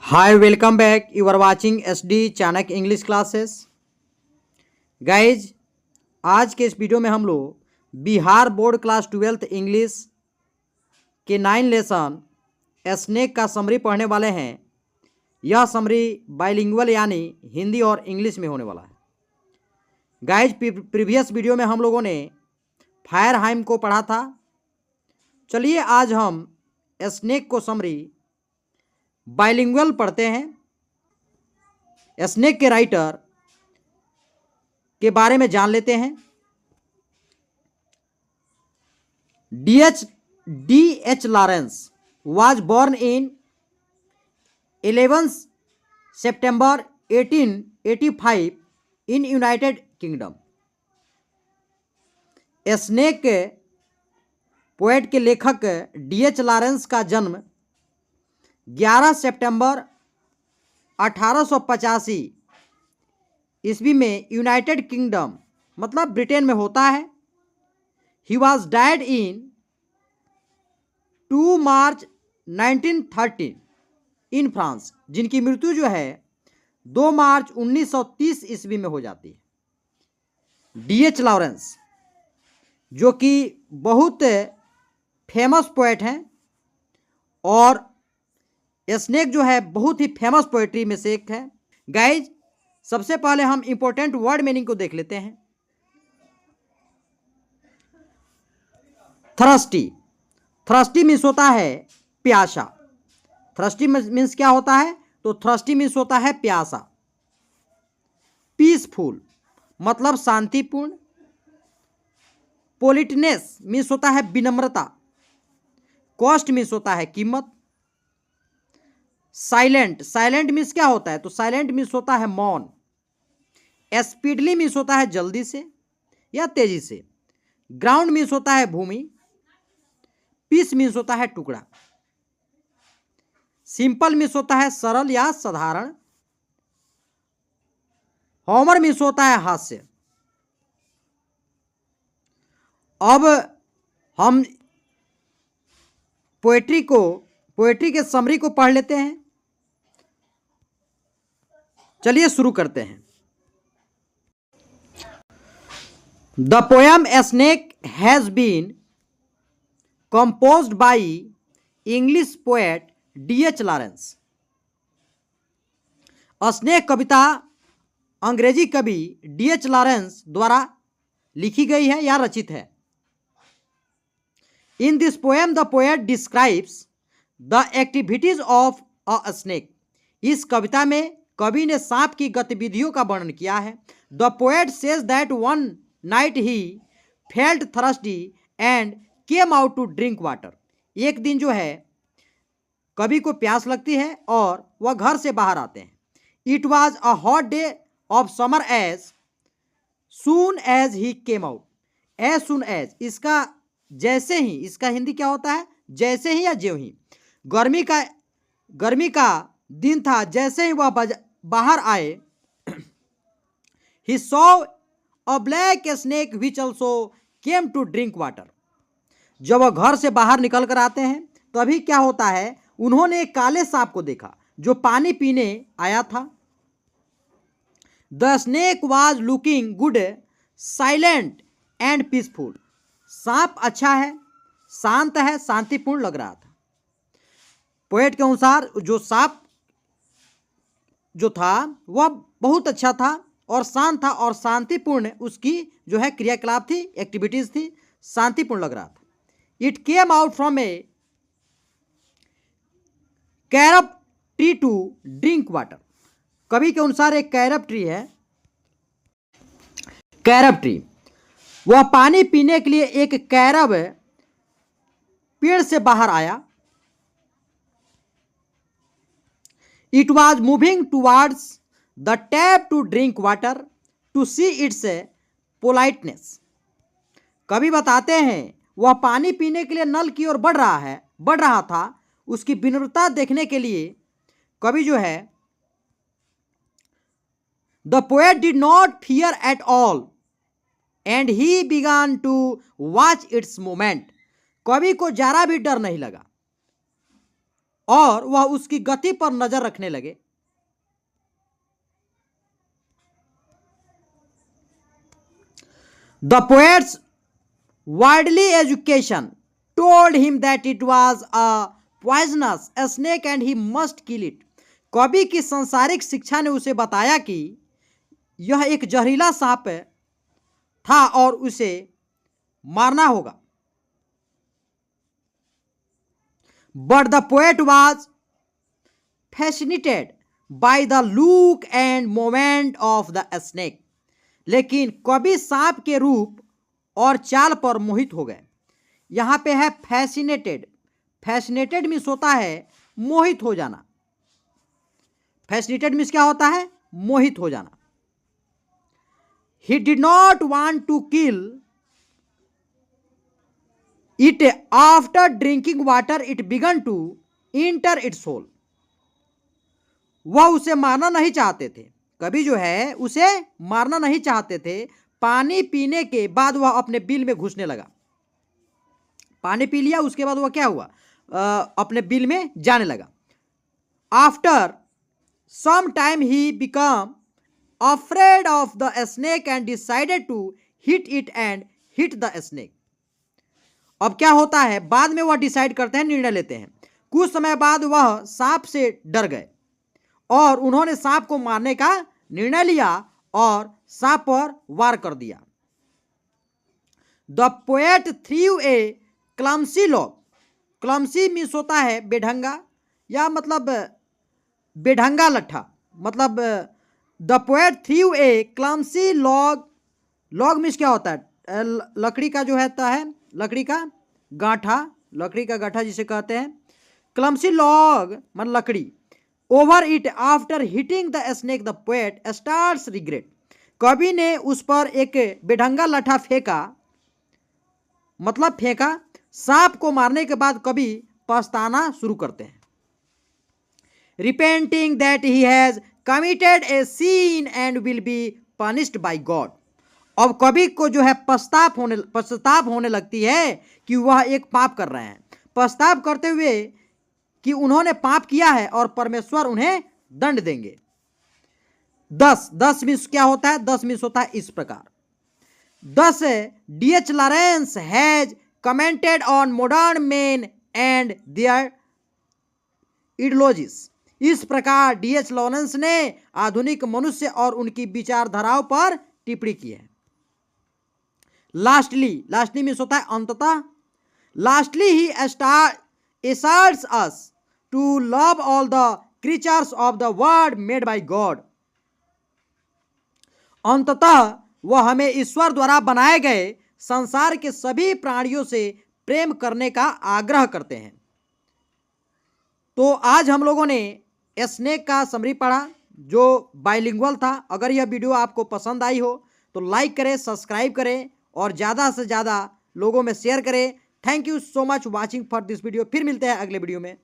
Hi, welcome back. You are watching SD Chanakya English classes. Guys, आज के इस video में हम लोग Bihar board class 12th English के 9 लेसन स्नेक का समरी पढ़ने वाले हैं। यह समरी बाइलिंगुअल यानी हिंदी और इंग्लिश में होने वाला है। गाइज, प्रीवियस वीडियो में हम लोगों ने फायरहाइम को पढ़ा था। चलिए आज हम स्नेक को समरी बाइलिंगुअल पढ़ते हैं। स्नेक के राइटर के बारे में जान लेते हैं। D.H. Lawrence was born in 11 September 1885 in United Kingdom। Snake के पोएट के लेखक D.H. लॉरेंस का जन्म 11 सितंबर 1885 ईस्वी में यूनाइटेड किंगडम मतलब ब्रिटेन में होता है। He was died in 2 March 1913 in France, जिनकी मृत्यु जो है 2 मार्च 1930 ईस्वी में हो जाती है। D.H. लॉरेंस जो कि बहुत फेमस पोएट हैं और स्नेक जो है बहुत ही फेमस पोएट्री में से एक है। गाइज, सबसे पहले हम इंपॉर्टेंट वर्ड मीनिंग को देख लेते हैं। थ्रस्टी, थ्रस्टी मीन्स होता है प्यासा। थ्रस्टी मीन्स क्या होता है? तो थ्रस्टी मीन्स होता है प्यासा। पीसफुल मतलब शांतिपूर्ण। पोलिटनेस मीन्स होता है विनम्रता। कॉस्ट मीन्स होता है कीमत। साइलेंट, साइलेंट मीन्स क्या होता है? तो साइलेंट मीन्स होता है मौन। स्पीडली मीन्स होता है जल्दी से या तेजी से। ग्राउंड मीन्स होता है भूमि। पीस मीन्स होता है टुकड़ा। सिंपल मीन्स होता है सरल या साधारण। हॉमर मीन्स होता है हास्य। अब हम पोएट्री के समरी को पढ़ लेते हैं। चलिए शुरू करते हैं। The poem snake has been composed by English poet D.H. Lawrence. Snake कविता अंग्रेजी कवि D.H. लॉरेंस द्वारा लिखी गई है या रचित है। In this poem the poet describes the activities of a snake. इस कविता में कवि ने सांप की गतिविधियों का वर्णन किया है। The poet says that one night he felt thirsty and came out to drink water. एक दिन जो है कवि को प्यास लगती है और वह घर से बाहर आते हैं। It was a hot day of summer as soon as he came out. As soon as, इसका जैसे ही, इसका हिंदी क्या होता है? जैसे ही या ज्यों ही। गर्मी का दिन था। जैसे ही वह बाहर आए, he saw a black snake which also came to drink water. जब वह घर से बाहर निकल कर आते हैं तो अभी क्या होता है? उन्होंने एक काले सांप को देखा जो पानी पीने आया था। The snake was looking good, silent and peaceful. सांप अच्छा है, शांत है, शांतिपूर्ण लग रहा था। पोएट के अनुसार जो सांप जो था वह बहुत अच्छा था और शांत था और शांतिपूर्ण उसकी जो है क्रियाकलाप थी, एक्टिविटीज थी, शांतिपूर्ण लग रहा था। It came out from a carob tree to drink water. कवि के अनुसार एक कैरब ट्री है। कैरब ट्री, वह पानी पीने के लिए एक कैरब पेड़ से बाहर आया। It was moving towards the tap to drink water to see its politeness. कवि बताते हैं वह पानी पीने के लिए नल की ओर बढ़ रहा था। उसकी विनम्रता देखने के लिए कवि जो है the poet did not fear at all and he began to watch its movement. कवि को जरा भी डर नहीं लगा और वह उसकी गति पर नजर रखने लगे। The poets worldly education told him that it was a poisonous snake and he must kill it. कवि की सांसारिक शिक्षा ने उसे बताया कि यह एक जहरीला सांप था और उसे मारना होगा। But the poet was fascinated by the look and movement of the snake. लेकिन कवि सांप के रूप और चाल पर मोहित हो गए। यहां पे है फैसिनेटेड। फैसिनेटेड मीन्स होता है मोहित हो जाना। फैसिनेटेड मीन्स क्या होता है? मोहित हो जाना। He did not want to kill it after drinking water it began to enter its soul. वह उसे मारना नहीं चाहते थे। कवि जो है उसे मारना नहीं चाहते थे। पानी पीने के बाद वह अपने बिल में घुसने लगा। पानी पी लिया, उसके बाद वह क्या हुआ? अपने बिल में जाने लगा। After some time he become afraid of the snake and decided to hit it and hit the snake. अब क्या होता है? बाद में वह डिसाइड करते हैं, निर्णय लेते हैं। कुछ समय बाद वह सांप से डर गए और उन्होंने सांप को मारने का निर्णय लिया और सांप पर वार कर दिया। The poet threw a clumsy log. Clumsy means होता है बेढंगा या मतलब बेढंगा लट्ठा। मतलब the poet threw a clumsy log. Log means क्या होता है? लकड़ी का जो है लकड़ी का गांठा, लकड़ी का गांठा जिसे कहते हैं। क्लमसी लॉग मतलब लकड़ी। Over it after hitting the snake the poet starts regret. कवि ने उस पर एक बेढंगा लट्ठा फेंका, मतलब फेंका। सांप को मारने के बाद कवि पछताना शुरू करते हैं। Repenting that he has committed a sin and will be punished by God. अब कवि को जो है पश्चाताप होने लगती है कि वह एक पाप कर रहे हैं। पश्चाताप करते हुए कि उन्होंने पाप किया है और परमेश्वर उन्हें दंड देंगे। 10 मीन्स क्या होता है? 10 मीन्स होता है इस प्रकार। 10 D.H. Lawrence has commented on modern men and their ideologies. इस प्रकार D.H. लॉरेंस ने आधुनिक मनुष्य और उनकी विचारधाराओं पर टिप्पणी की है। लास्टली मीन्स होता है अंततः। Lastly he asserts us to love all the creatures of the world made by God. अंततः वह हमें ईश्वर द्वारा बनाए गए संसार के सभी प्राणियों से प्रेम करने का आग्रह करते हैं। तो आज हम लोगों ने स्नेक का समरी पढ़ा जो बाइलिंगुअल था। अगर यह वीडियो आपको पसंद आई हो तो लाइक करें, सब्सक्राइब करें और ज़्यादा से ज़्यादा लोगों में शेयर करें। Thank you so much watching for this video. फिर मिलते हैं अगले वीडियो में।